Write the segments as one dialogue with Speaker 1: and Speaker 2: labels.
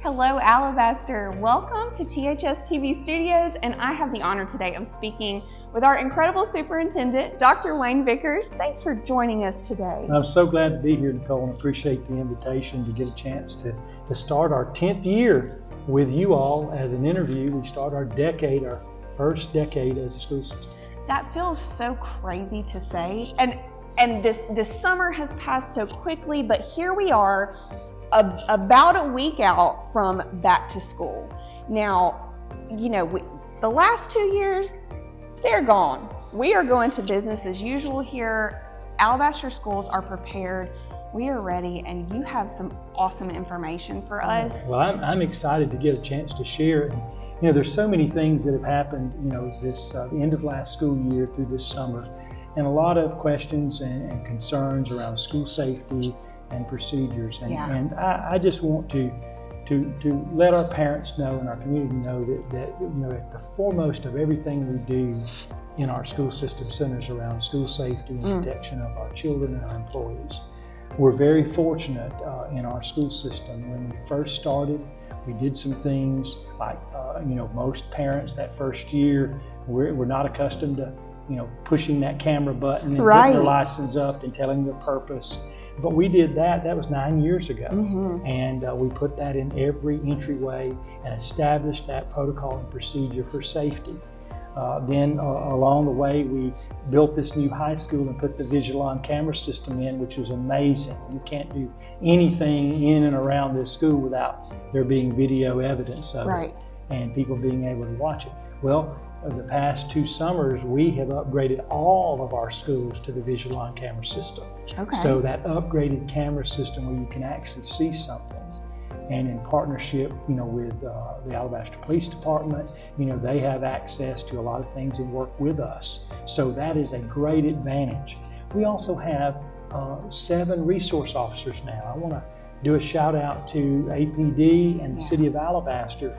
Speaker 1: Hello, Alabaster. Welcome to THS TV Studios, and I have the honor today of speaking with our incredible superintendent, Dr. Wayne Vickers. Thanks for joining us today.
Speaker 2: I'm so glad to be here, Nicole, and appreciate the invitation to get a chance to start our 10th year with you all as an interview. We start our first decade as a school system.
Speaker 1: That feels so crazy to say, and this summer has passed so quickly, but here we are, about a week out from back to school. Now, the last 2 years, they're gone. We are going to business as usual here. Alabaster schools are prepared. We are ready, and you have some awesome information for us.
Speaker 2: Well, I'm excited to get a chance to share it. And, there's so many things that have happened, this the end of last school year through this summer, and a lot of questions and concerns around school safety and procedures. And I just want to let our parents know and our community know that at the foremost of everything we do in our school system centers around school safety and protection of our children and our employees. We're very fortunate in our school system. When we first started, we did some things like, most parents that first year, we're not accustomed to, pushing that camera button and putting their license up and telling their purpose. But we did that. That was 9 years ago. And we put that in every entryway and established that protocol and procedure for safety. Then along the way, we built this new high school and put the visual on camera system in, which was amazing. You can't do anything in and around this school without there being video evidence of it and people being able to watch it. Well, the past 2 summers, we have upgraded all of our schools to the visual on camera system. So that upgraded camera system where you can actually see something. And in partnership, with the Alabaster Police Department, they have access to a lot of things and work with us. So that is a great advantage. We also have 7 resource officers now. I want to do a shout out to APD and the City of Alabaster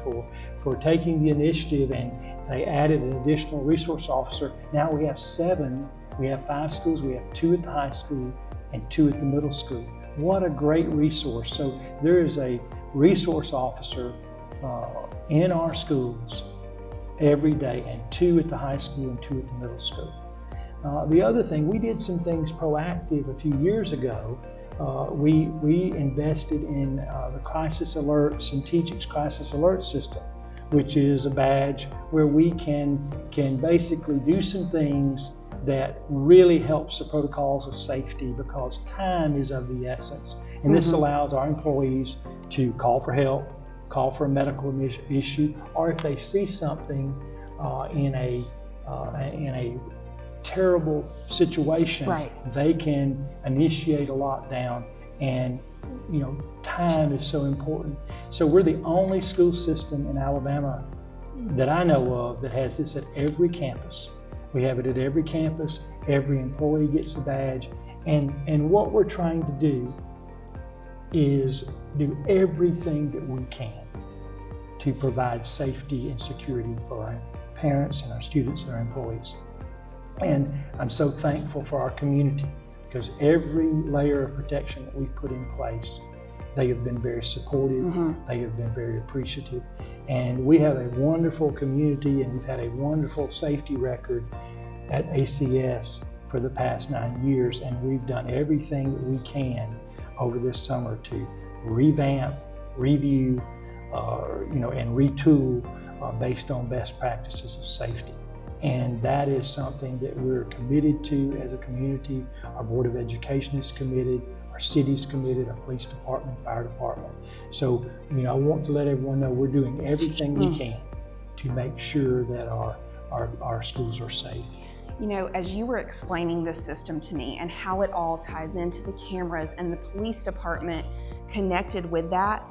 Speaker 2: for taking the initiative, and they added an additional resource officer. Now we have 7. We have 5 schools. We have 2 at the high school and 2 at the middle school. What a great resource. So there is a resource officer in our schools every day, and 2 at the high school and 2 at the middle school. The other thing, we did some things proactive a few years ago. We invested in the Crisis Alerts and Teaching's Crisis Alert System, which is a badge where we can basically do some things that really helps the protocols of safety, because time is of the essence. And this allows our employees to call for help, call for a medical issue, or if they see something in a terrible situation, they can initiate a lockdown. And time is so important. So we're the only school system in Alabama that I know of that has this at every campus. We have it at every campus. Every employee gets a badge. And what we're trying to do is do everything that we can to provide safety and security for our parents and our students and our employees. And I'm so thankful for our community, because every layer of protection that we've put in place, they have been very supportive. They have been very appreciative. And we have a wonderful community, and we've had a wonderful safety record at ACS for the past 9 years. And we've done everything that we can over this summer to revamp, review, and retool based on best practices of safety. And that is something that we're committed to as a community. Our Board of Education is committed, our city's committed, our police department, fire department. So, I want to let everyone know we're doing everything we can to make sure that our schools are safe.
Speaker 1: As you were explaining this system to me and how it all ties into the cameras and the police department connected with that,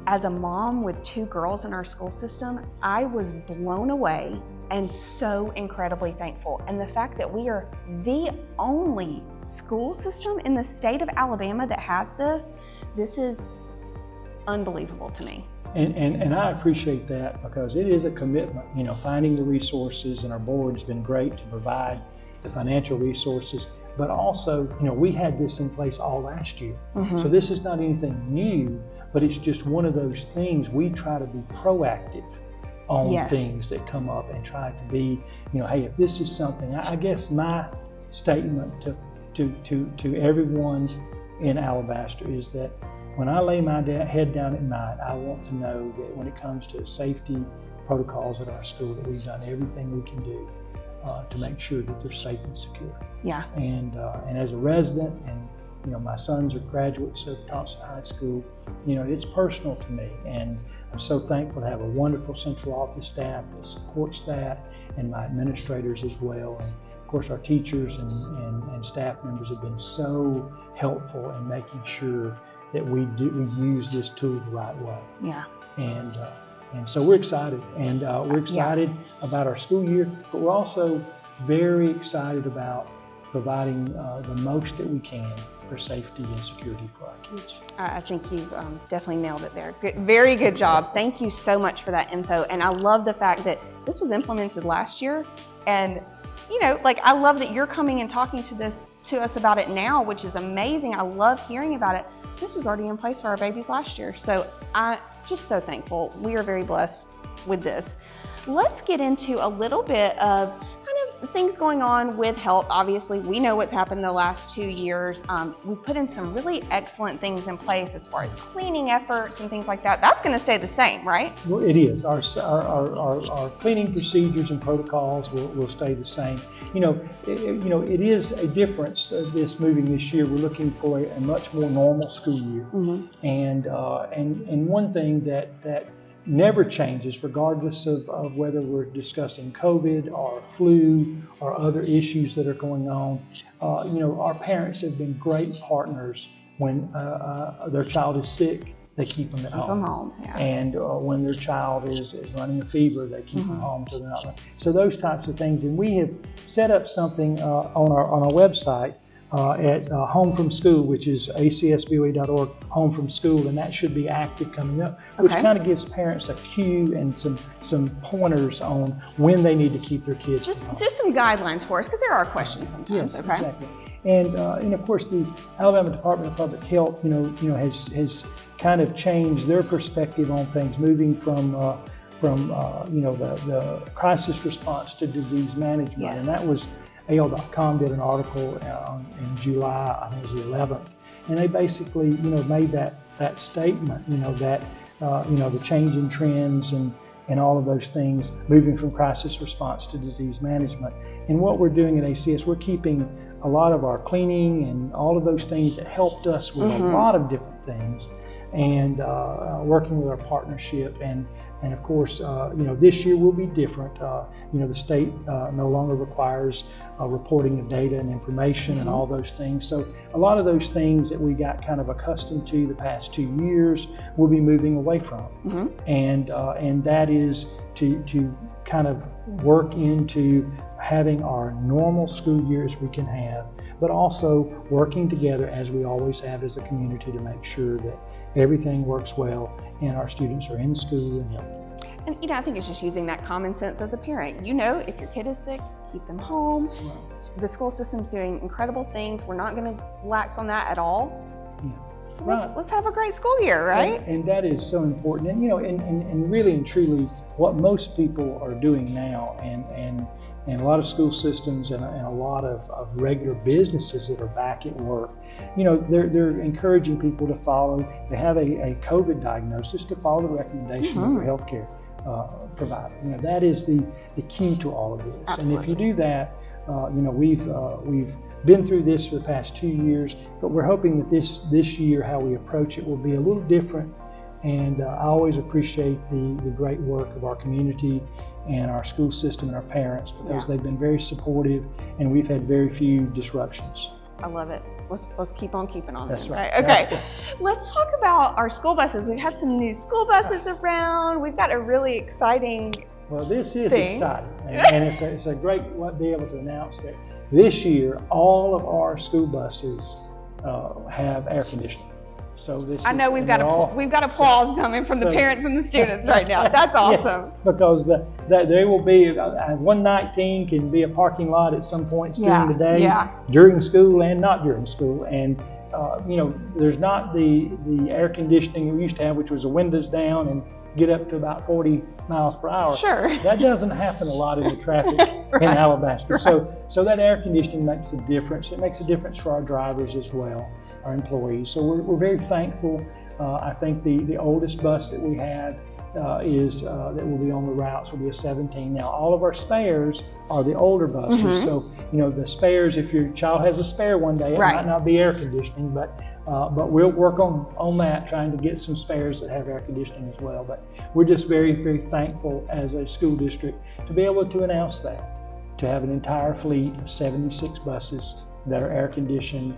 Speaker 1: as a mom with 2 girls in our school system, I was blown away and so incredibly thankful. And the fact that we are the only school system in the state of Alabama that has this is unbelievable to me.
Speaker 2: And I appreciate that, because it is a commitment, finding the resources, and our board's been great to provide the financial resources. but also, we had this in place all last year. So this is not anything new, but it's just one of those things we try to be proactive on things that come up and try to be, hey, if this is something, I guess my statement to everyone in Alabaster is that when I lay my head down at night, I want to know that when it comes to safety protocols at our school, that we've done everything we can do to make sure that they're safe and secure.
Speaker 1: Yeah.
Speaker 2: And as a resident, and my sons are graduates of Thompson High School, it's personal to me, and I'm so thankful to have a wonderful central office staff that supports that, and my administrators as well. And of course, our teachers and staff members have been so helpful in making sure that we use this tool the right way.
Speaker 1: Yeah.
Speaker 2: And so we're excited, and we're excited about our school year, but we're also very excited about providing the most that we can for safety and security for our kids.
Speaker 1: I think you've definitely nailed it there. Good, very good job. Thank you so much for that info. And I love the fact that this was implemented last year. And, I love that you're coming and talking to us about it now, which is amazing. I love hearing about it. This was already in place for our babies last year. So I'm just so thankful. We are very blessed with this. Let's get into a little bit of kind of things going on with health. Obviously, we know what's happened the last 2 years. We put in some really excellent things in place as far as cleaning efforts and things like that. That's going to stay the same, right?
Speaker 2: Well, it is. Our cleaning procedures and protocols will stay the same. It is a difference. This moving this year, we're looking for a much more normal school year, and one thing that never changes, regardless of whether we're discussing COVID or flu or other issues that are going on. Our parents have been great partners. When their child is sick, they keep them at home.
Speaker 1: Yeah.
Speaker 2: And when their child is running a fever, they keep them home so they're not running. So those types of things. And we have set up something on our website at Home From School, which is acsboe.org, Home From School, and that should be active coming up, which kind of gives parents a cue and some pointers on when they need to keep their kids
Speaker 1: just some guidelines for us, because there are questions sometimes.
Speaker 2: Yes, exactly. And of course, the Alabama Department of Public Health, has kind of changed their perspective on things, moving from the crisis response to disease management, and that was AL.com did an article in July, I think it was the 11th, and they basically, made that statement, that the change in trends and all of those things, moving from crisis response to disease management. And what we're doing at ACS, we're keeping a lot of our cleaning and all of those things that helped us with a lot of different things, and working with our partnership. And of course, this year will be different. The state no longer requires reporting of data and information and all those things. So a lot of those things that we got kind of accustomed to the past 2 years, we'll be moving away from. And that is to kind of work into having our normal school years we can have, but also working together as we always have as a community to make sure that everything works well and our students are in school and healthy.
Speaker 1: And I think it's just using that common sense as a parent. If your kid is sick, keep them home. The school system's doing incredible things. We're not going to relax on that at all. So let's have a great school year, right?
Speaker 2: And that is so important. And and really and truly, what most people are doing now, and a lot of school systems and a lot of regular businesses that are back at work, they're encouraging people to follow. They have a COVID diagnosis, to follow the recommendations of their healthcare provider. That is the key to all of this.
Speaker 1: Absolutely.
Speaker 2: And if you do that, we've been through this for the past 2 years, but we're hoping that this year, how we approach it will be a little different. And I always appreciate the great work of our community and our school system and our parents, because they've been very supportive, and we've had very few disruptions.
Speaker 1: I love it. Let's keep on keeping on.
Speaker 2: That's right.
Speaker 1: Okay. Let's talk about our school buses. We've had some new school buses around. We've got a really exciting
Speaker 2: Well, this is
Speaker 1: thing.
Speaker 2: exciting, and it's a great to be able to announce that this year all of our school buses have air conditioning. So this
Speaker 1: I know we've got applause coming from the parents and the students right now. That's awesome.
Speaker 2: Yeah, because there will be 119 can be a parking lot at some points during the day, during school and not during school, and there's not the air conditioning we used to have, which was the windows down and get up to about 40 miles per hour.
Speaker 1: Sure.
Speaker 2: That doesn't happen a lot in the traffic in Alabaster. So that air conditioning makes a difference. It makes a difference for our drivers as well, our employees. So we're very thankful. I think the oldest bus that we have that will be on the routes will be a 17. Now all of our spares are the older buses. So the spares, if your child has a spare one day, it might not be air conditioning, but we'll work on that, trying to get some spares that have air conditioning as well. But we're just very, very thankful as a school district to be able to announce that, to have an entire fleet of 76 buses that are air conditioned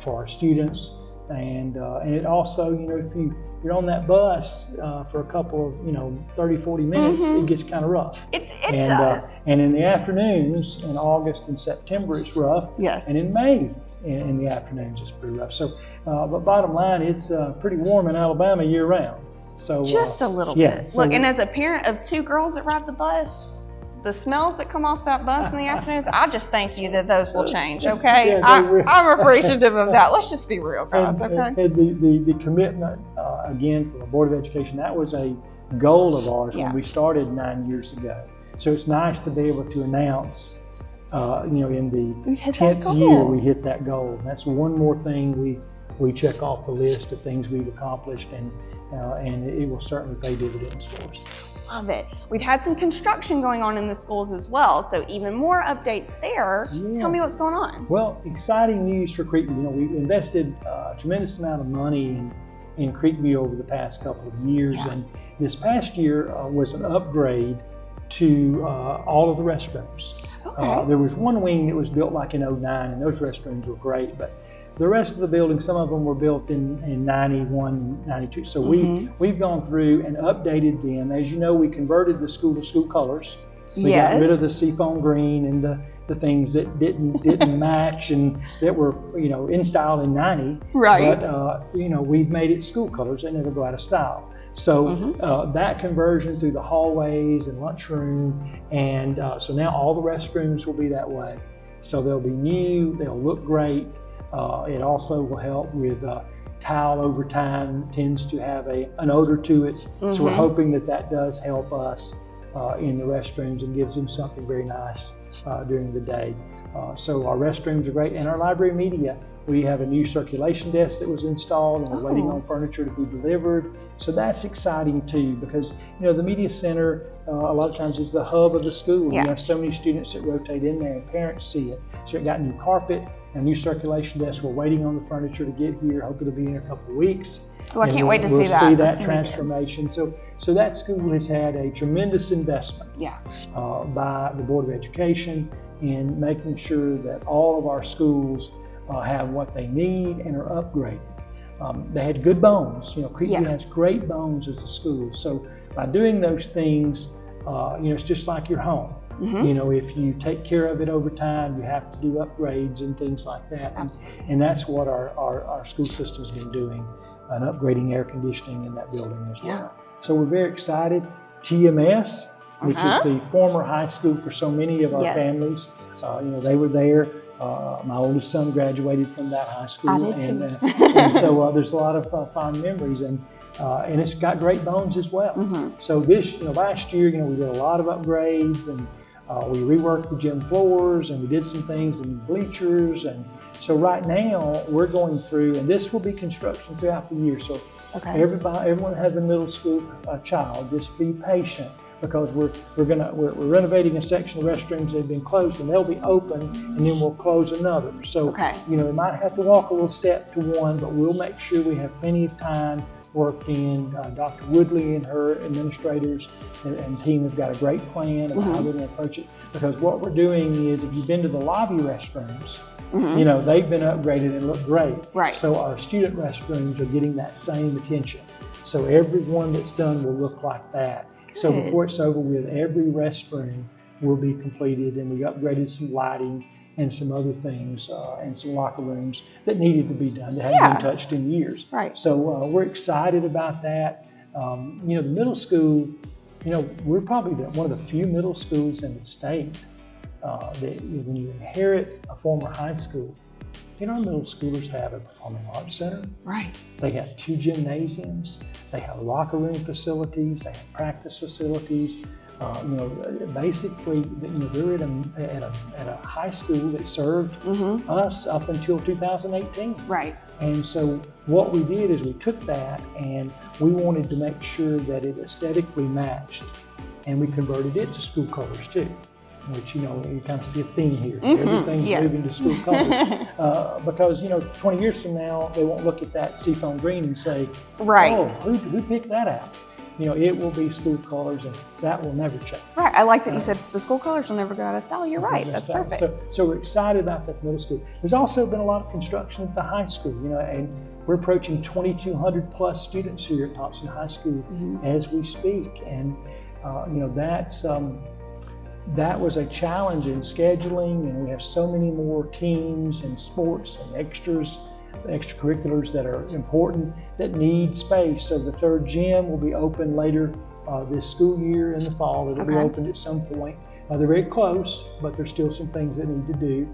Speaker 2: for our students. And it also, if you're on that bus for a couple of 30, 40 minutes, it gets kind of rough.
Speaker 1: It does.
Speaker 2: And in the afternoons, in August and September, it's rough.
Speaker 1: Yes.
Speaker 2: And in May, in the afternoons, it's pretty rough. So, but bottom line, it's pretty warm in Alabama year round. So
Speaker 1: just a little bit. So look, and as a parent of 2 girls that ride the bus, the smells that come off that bus in the afternoons, I just thank you that those will change, okay? I'm appreciative of that. Let's just be real, guys, okay?
Speaker 2: And the commitment, again, from the Board of Education, that was a goal of ours when we started 9 years ago. So it's nice to be able to announce, in the 10th year we hit that goal. And that's one more thing we check off the list of things we've accomplished, and it will certainly pay dividends for us.
Speaker 1: Love it. We've had some construction going on in the schools as well, so even more updates there. Yes. Tell me what's going on.
Speaker 2: Well, exciting news for Creekview. We've invested a tremendous amount of money in Creekview over the past couple of years, and this past year was an upgrade to all of the restrooms. Okay. There was one wing that was built like in '09, and those restrooms were great, but the rest of the building, some of them were built in 91, 92. So we've gone through and updated them. As you know, we converted the school-to-school colors. We got rid of the seafoam green and the things that didn't match and that were in style in 90.
Speaker 1: Right.
Speaker 2: But we've made it school colors that never go out of style. So that conversion through the hallways and lunchroom, and so now all the restrooms will be that way. So they'll be new. They'll look great. It also will help with tile over time, tends to have an odor to it. So we're hoping that does help us in the restrooms and gives them something very nice during the day. So our restrooms are great, and our library media. We have a new circulation desk that was installed, and we're waiting on furniture to be delivered. So that's exciting too, because the media center a lot of times is the hub of the school. You have so many students that rotate in there, and parents see it. So it got new carpet, a new circulation desk. We're waiting on the furniture to get here. Hope it'll be in a couple of weeks.
Speaker 1: Well, I can't wait to see that.
Speaker 2: We'll see that transformation. So that school has had a tremendous investment by the Board of Education in making sure that all of our schools have what they need and are upgraded. They had good bones. Creekview has great bones as a school. So by doing those things, it's just like your home. If you take care of it over time, you have to do upgrades and things like that. And that's what our school system's been doing, and upgrading air conditioning in that building as well. So we're very excited. TMS, which is the former high school for so many of our families, they were there. My oldest son graduated from that high school, and so there's a lot of fond memories, and it's got great bones as well. So this, last year, we did a lot of upgrades, and we reworked the gym floors, and we did some things in the bleachers, and so right now we're going through, and this will be construction throughout the year. So everyone has a middle school child. Just be patient, because we're renovating a section of restrooms that have been closed, and they'll be open, and then we'll close another. So we might have to walk a little step to one, but we'll make sure we have plenty of time worked in. Dr. Woodley and her administrators and team have got a great plan of how we're going to approach it, because what we're doing is, if you've been to the lobby restrooms, they've been upgraded and look great. Right. So our student restrooms are getting that same attention. So every one that's done will look like that. Good. So before it's over with, every restroom will be completed, and we upgraded some lighting and some other things, and some locker rooms that needed to be done that hadn't been touched in years.
Speaker 1: Right.
Speaker 2: So we're excited about that. The middle school, we're probably one of the few middle schools in the state that when you inherit a former high school, our middle schoolers have a performing arts center.
Speaker 1: Right.
Speaker 2: They have 2 gymnasiums. They have locker room facilities. They have practice facilities. Basically, they're at a high school that served us up until 2018.
Speaker 1: Right.
Speaker 2: And so what we did is we took that and we wanted to make sure that it aesthetically matched, and we converted it to school colors too. Which, you kind of see a theme here. Everything's moving to school colors. Because, 20 years from now, they won't look at that seafoam green and say,
Speaker 1: right.
Speaker 2: Oh, who picked that out? It will be school colors, and that will never change.
Speaker 1: Right. I like that you said the school colors will never go out of style. You're right. That's perfect.
Speaker 2: So we're excited about that middle school. There's also been a lot of construction at the high school, and we're approaching 2,200 plus students here at Thompson High School as we speak. And, that was a challenge in scheduling, and we have so many more teams and sports and extracurriculars that are important that need space. So the 3rd gym will be open later this school year in the fall. It'll be opened at some point. They're very close, but there's still some things that need to do.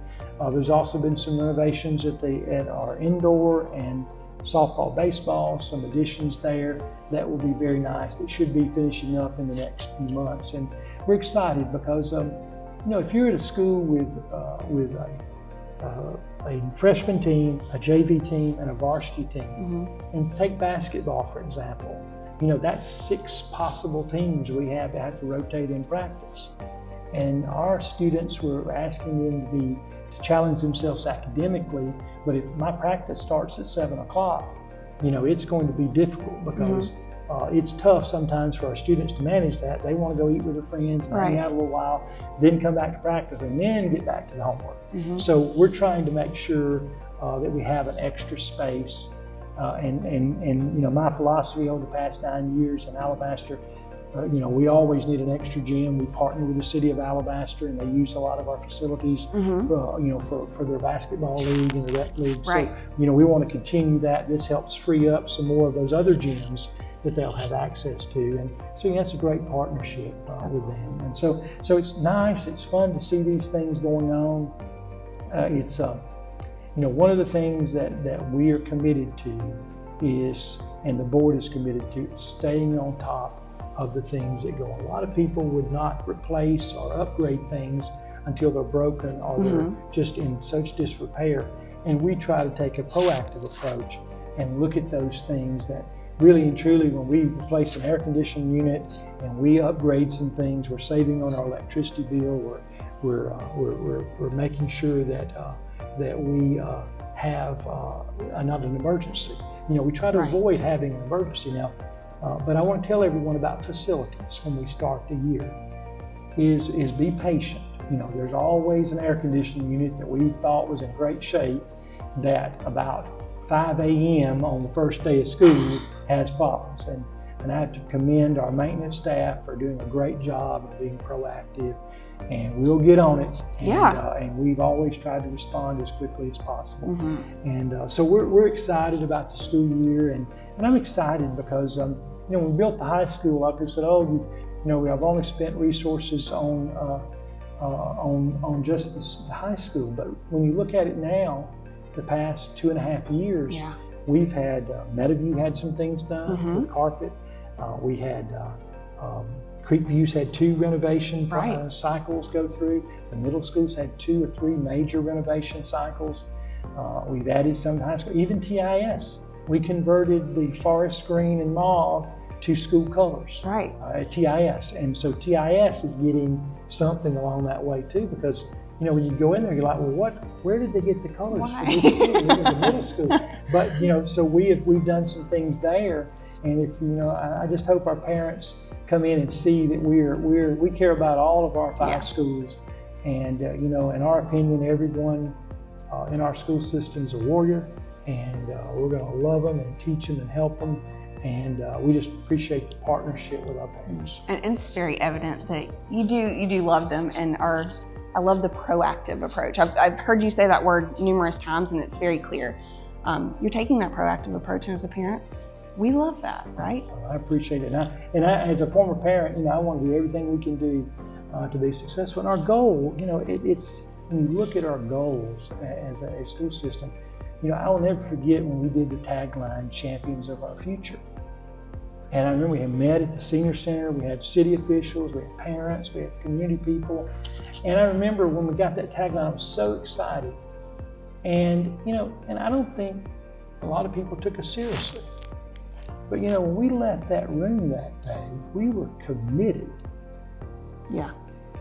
Speaker 2: There's also been some renovations at our indoor and softball, baseball, some additions there that will be very nice. It should be finishing up in the next few months. And we're excited because, if you're at a school with a freshman team, a JV team, and a varsity team, and take basketball, for example, that's 6 possible teams we have to rotate in practice. And our students, were asking them to challenge themselves academically, but if my practice starts at 7 o'clock, it's going to be difficult because it's tough sometimes for our students to manage that. They want to go eat with their friends and hang out a little while, then come back to practice and then get back to the homework. So we're trying to make sure that we have an extra space. And my philosophy over the past 9 years in Alabaster, we always need an extra gym. We partner with the city of Alabaster, and they use a lot of our facilities, for their basketball league and the rec league.
Speaker 1: Right.
Speaker 2: So, we want to continue that. This helps free up some more of those other gyms that they'll have access to. And so that's a great partnership with them. And so it's nice. It's fun to see these things going on. It's one of the things that we are committed to is, and the board is committed to, staying on top of the things that go. A lot of people would not replace or upgrade things until they're broken or they're just in such disrepair. And we try to take a proactive approach and look at those things that really and truly, when we replace an air conditioning unit and we upgrade some things, we're saving on our electricity bill. We're making sure that we have not an emergency. We try to avoid having an emergency now. But I want to tell everyone about facilities when we start the year. Is be patient. There's always an air conditioning unit that we thought was in great shape that about 5 a.m. on the first day of school has problems. And I have to commend our maintenance staff for doing a great job of being proactive. And we'll get on it. And we've always tried to respond as quickly as possible. And so we're excited about the school year. And I'm excited because, when we built the high school, a lot of people said, I've only spent resources on just the high school. But when you look at it now, the past 2.5 years, we've had, Meadowview had some things done with carpet. We had, Creekview's had 2 renovation cycles go through. The middle schools had 2 or 3 major renovation cycles. We've added some high school, even TIS. We converted the forest green and mauve to school colors at TIS. And so TIS is getting something along that way too, because when you go in there, you're like, well, where did they get the colors for this school? The middle school. But so we've done some things there, and if I just hope our parents come in and see that we care about all of our 5 schools, and in our opinion, everyone in our school system is a warrior, and we're going to love them and teach them and help them. And we just appreciate the partnership with our parents.
Speaker 1: And it's very evident that you do love them and are I love the proactive approach. I've heard you say that word numerous times, and it's very clear. You're taking that proactive approach as a parent. We love that, right?
Speaker 2: I appreciate it. And I, as a former parent, I want to do everything we can do to be successful. And our goal, it's when you look at our goals as a school system, I will never forget when we did the tagline, Champions of Our Future. And I remember we had met at the senior center, we had city officials, we had parents, we had community people. And I remember when we got that tagline, I was so excited. And, and I don't think a lot of people took us seriously. But, when we left that room that day, we were committed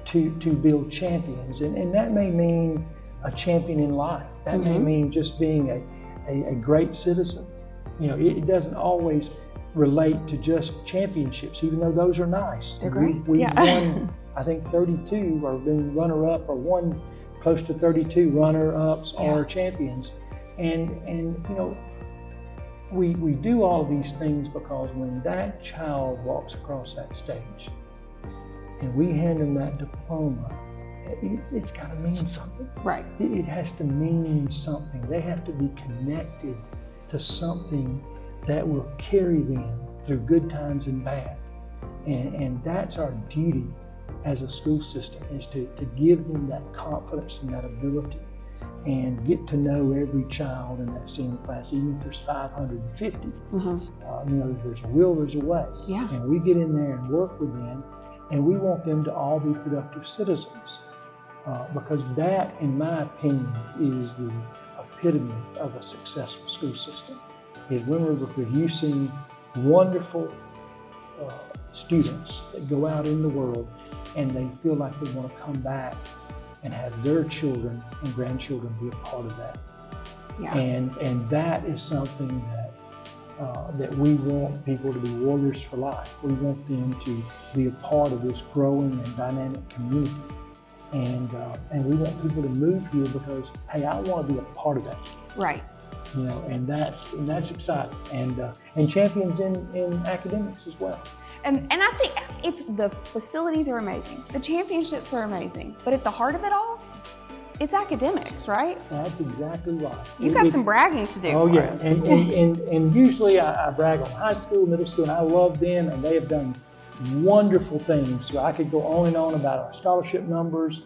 Speaker 2: to build champions. And that may mean a champion in life. That may mean just being a great citizen. It doesn't always relate to just championships, even though those are nice.
Speaker 1: They're great.
Speaker 2: We've won, I think, 32 or been runner-up, or won close to 32 runner-ups or champions. And we do all of these things because when that child walks across that stage and we hand them that diploma, it's got to mean something.
Speaker 1: Right.
Speaker 2: It has to mean something. They have to be connected to something that will carry them through good times and bad. And that's our duty as a school system, is to give them that confidence and that ability, and get to know every child in that senior class, even if there's 550. There's a will, there's a way.
Speaker 1: Yeah.
Speaker 2: And we get in there and work with them, and we want them to all be productive citizens. Because that, in my opinion, is the epitome of a successful school system, is when we're producing wonderful students that go out in the world and they feel like they want to come back and have their children and grandchildren be a part of that.
Speaker 1: Yeah.
Speaker 2: And that is something that we want people to be warriors for life. We want them to be a part of this growing and dynamic community. And we want people to move here because, hey, I want to be a part of that.
Speaker 1: Right.
Speaker 2: And that's exciting. And champions in academics as well.
Speaker 1: And I think the facilities are amazing. The championships are amazing. But at the heart of it all, it's academics, right?
Speaker 2: That's exactly right.
Speaker 1: You've got some bragging to do.
Speaker 2: Oh, yeah. And usually I brag on high school, middle school, and I love them, and they have done wonderful things. So I could go on and on about our scholarship numbers,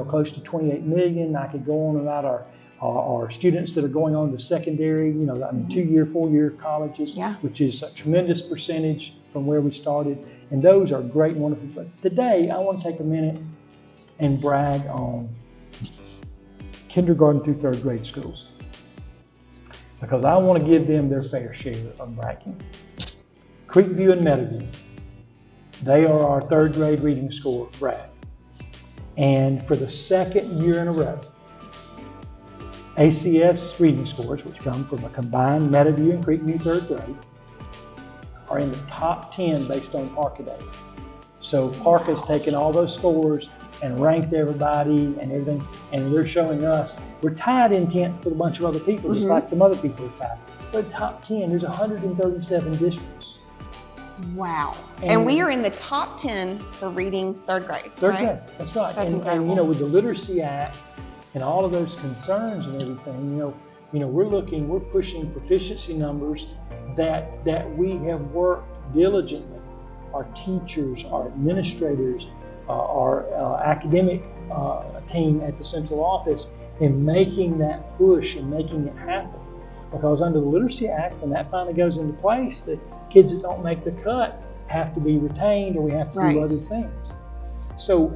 Speaker 2: close to 28 million. I could go on about our students that are going on to secondary, 2-year, 4-year colleges, which is a tremendous percentage from where we started. And those are great and wonderful. But today, I want to take a minute and brag on kindergarten through 3rd grade schools, because I want to give them their fair share of bragging. Creekview and Meadowview, they are our 3rd grade reading score brag. And for the 2nd year in a row, ACS reading scores, which come from a combined Meadowview and Creekview 3rd grade, are in the top 10 based on Park-A-Day. So Park has taken all those scores and ranked everybody and everything, and they're showing us we're tied in 10th with a bunch of other people, just like some other people are tied. But top 10, there's 137 districts.
Speaker 1: Wow. And we are in the top 10 for reading 3rd grade,
Speaker 2: Third
Speaker 1: right?
Speaker 2: grade, that's right.
Speaker 1: That's
Speaker 2: and
Speaker 1: incredible.
Speaker 2: With the Literacy Act and all of those concerns and everything, we're pushing proficiency numbers that we have worked diligently. Our teachers, our administrators, our academic team at the central office, in making that push and making it happen. Because under the Literacy Act, when that finally goes into place, the kids that don't make the cut have to be retained, or we have to do other things. So,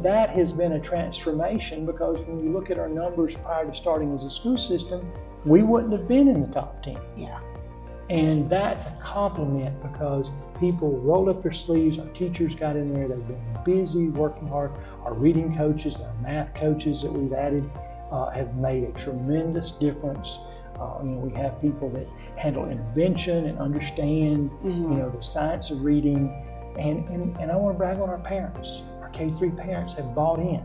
Speaker 2: that has been a transformation, because when you look at our numbers prior to starting as a school system, we wouldn't have been in the top 10.
Speaker 1: Yeah.
Speaker 2: And that's a compliment, because people rolled up their sleeves. Our teachers got in there. They've been busy, working hard. Our reading coaches, our math coaches that we've added have made a tremendous difference. We have people that handle intervention and understand, the science of reading. And I want to brag on our parents. Our K-3 parents have bought in.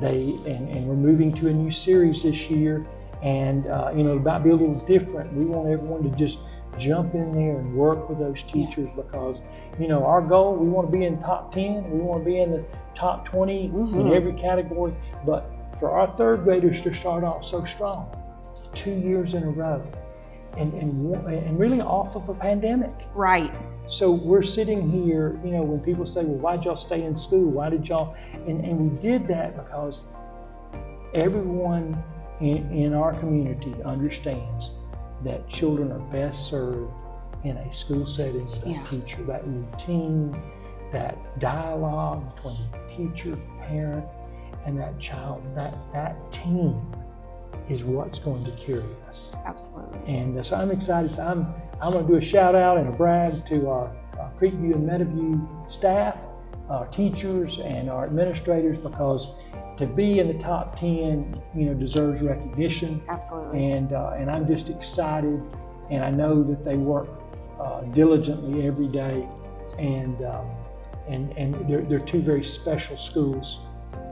Speaker 2: And we're moving to a new series this year. And, it might be a little different. We want everyone to just jump in there and work with those teachers, because, our goal, we want to be in the top 10. We want to be in the top 20 in every category. But for our third graders to start off so strong, 2 years in a row, and really off of a pandemic.
Speaker 1: Right.
Speaker 2: So we're sitting here, when people say, well, why'd y'all stay in school? Why did y'all? And we did that because everyone in our community understands that children are best served in a school setting with a teacher. That routine, that dialogue between teacher, parent, and that child, that team is what's going to carry us.
Speaker 1: Absolutely.
Speaker 2: And so I'm excited. So I'm going to do a shout out and a brag to our Creekview and Meadowview staff, our teachers, and our administrators, because to be in the top 10, deserves recognition.
Speaker 1: Absolutely.
Speaker 2: And I'm just excited, and I know that they work diligently every day, and they're two very special schools,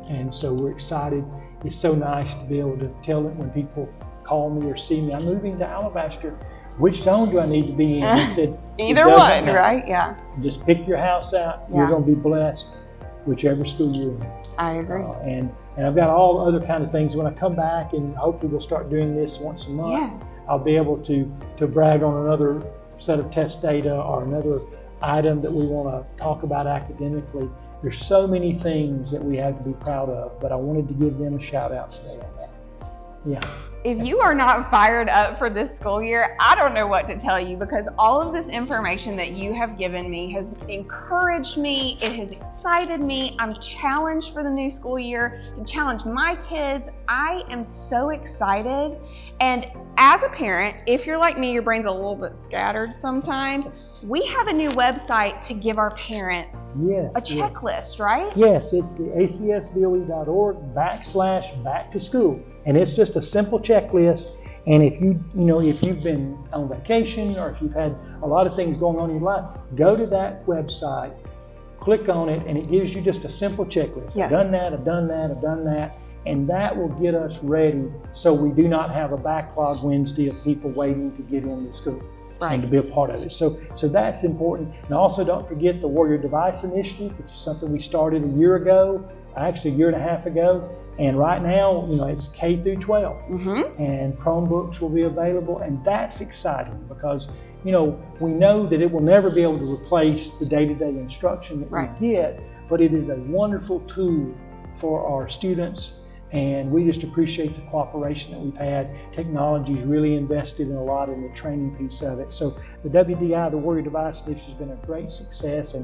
Speaker 2: and so we're excited. It's so nice to be able to tell it when people call me or see me. I'm moving to Alabaster. Which zone do I need to be in? He said,
Speaker 1: either one, right? Yeah.
Speaker 2: Just pick your house out.
Speaker 1: Yeah.
Speaker 2: You're going to be blessed, whichever school you're in.
Speaker 1: I agree.
Speaker 2: And I've got all other kind of things. When I come back, and hopefully we'll start doing this once a month, I'll be able to brag on another set of test data or another item that we want to talk about academically. There's so many things that we have to be proud of, but I wanted to give them a shout out today on that. Yeah.
Speaker 1: If you are not fired up for this school year, I don't know what to tell you, because all of this information that you have given me has encouraged me. It has excited me. I'm challenged for the new school year to challenge my kids. I am so excited. And as a parent, if you're like me, your brain's a little bit scattered sometimes. We have a new website to give our parents a checklist, right?
Speaker 2: Yes, it's the acsboe.org/back to school. And it's just a simple checklist. And if you've been on vacation, or if you've had a lot of things going on in your life, go to that website, click on it, and it gives you just a simple checklist.
Speaker 1: Yes.
Speaker 2: I've done that, I've done that, I've done that. And that will get us ready so we do not have a backlog Wednesday of people waiting to get into school.
Speaker 1: Right.
Speaker 2: And to be a part of it. So that's important. And also don't forget the Warrior Device Initiative, which is something we started a year ago, actually a year and a half ago. And right now, it's K through 12. And Chromebooks will be available. And that's exciting because, we know that it will never be able to replace the day-to-day instruction that we get, but it is a wonderful tool for our students. And we just appreciate the cooperation that we've had. Technology's really invested in a lot in the training piece of it. So the WDI, the Warrior Device Initiative, has been a great success.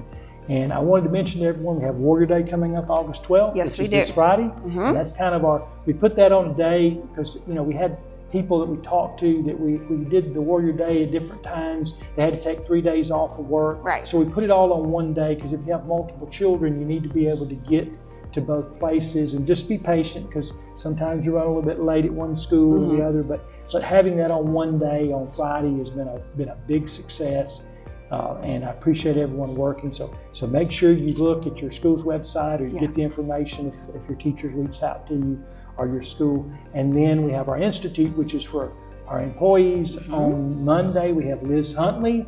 Speaker 2: And I wanted to mention to everyone, we have Warrior Day coming up August 12th,
Speaker 1: yes,
Speaker 2: which is this Friday. And that's kind of we put that on a day because, we had people that we talked to that we did the Warrior Day at different times. They had to take 3 days off of work.
Speaker 1: Right.
Speaker 2: So we put it all on one day because if you have multiple children, you need to be able to get to both places, and just be patient because sometimes you run a little bit late at one school or the other, but having that on one day on Friday has been a big success, and I appreciate everyone working. So make sure you look at your school's website, or you get the information if your teachers reached out to you or your school. And then we have our institute, which is for our employees. On Monday we have Liz Huntley,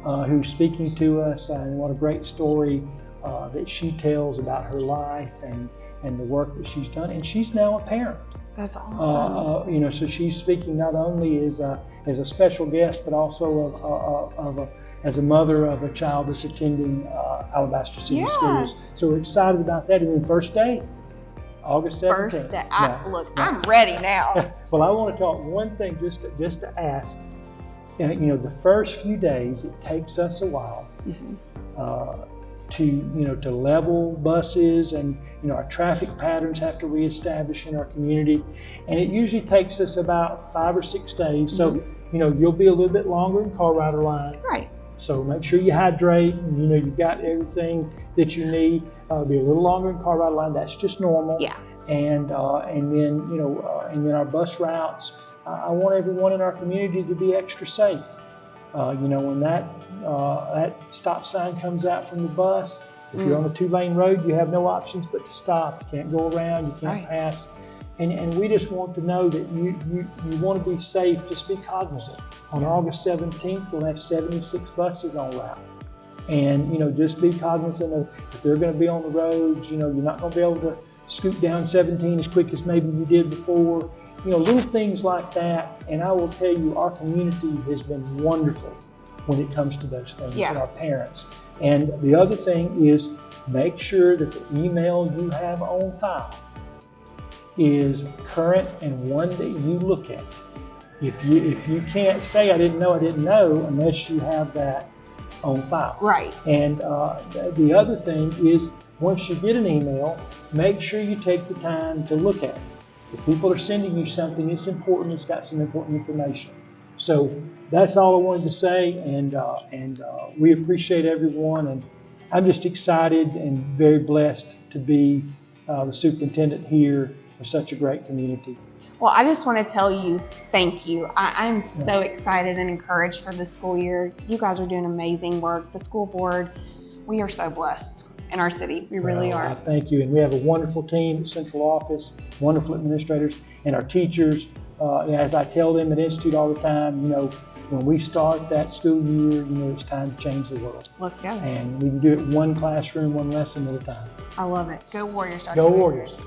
Speaker 2: who's speaking to us, and what a great story that she tells about her life and the work that she's done. And she's now a parent.
Speaker 1: That's awesome.
Speaker 2: So she's speaking not only as a special guest, but also as a mother of a child that's attending Alabaster City Schools. So we're excited about that. And then first day, August 17th.
Speaker 1: First day. I'm ready now.
Speaker 2: Well, I want to talk one thing just to ask. The first few days, it takes us a while to level buses, and our traffic patterns have to reestablish in our community, and it usually takes us about 5 or 6 days. So you'll be a little bit longer in car rider line.
Speaker 1: Right.
Speaker 2: So make sure you hydrate, and you've got everything that you need. Be a little longer in car rider line. That's just normal.
Speaker 1: Yeah.
Speaker 2: And then our bus routes. I want everyone in our community to be extra safe. When that stop sign comes out from the bus, if you're on a 2-lane road, you have no options but to stop. You can't go around, you can't pass. And we just want to know that you want to be safe. Just be cognizant. On August 17th, we'll have 76 buses en route. And, just be cognizant of if they're going to be on the roads, you're not going to be able to scoot down 17 as quick as maybe you did before. Little things like that. And I will tell you, our community has been wonderful when it comes to those things, and our parents. And the other thing is, make sure that the email you have on file is current and one that you look at. If you can't say I didn't know unless you have that on file.
Speaker 1: Right.
Speaker 2: And the other thing is, once you get an email, make sure you take the time to look at it. If people are sending you something, it's important. It's got some important information. So that's all I wanted to say, and we appreciate everyone, and I'm just excited and very blessed to be the superintendent here for such a great community.
Speaker 1: Well, I just want to tell you thank you. I'm so excited and encouraged for this school year. You guys are doing amazing work. The school board, we are so blessed in our city. We really are.
Speaker 2: Thank you. And we have a wonderful team at central office, wonderful administrators, and our teachers. As I tell them at Institute all the time, when we start that school year, it's time to change the world.
Speaker 1: Let's go.
Speaker 2: And we can do it one classroom, one lesson at a time.
Speaker 1: I love it. Go Warriors, Dr.
Speaker 2: Go
Speaker 1: Vickers.
Speaker 2: Warriors.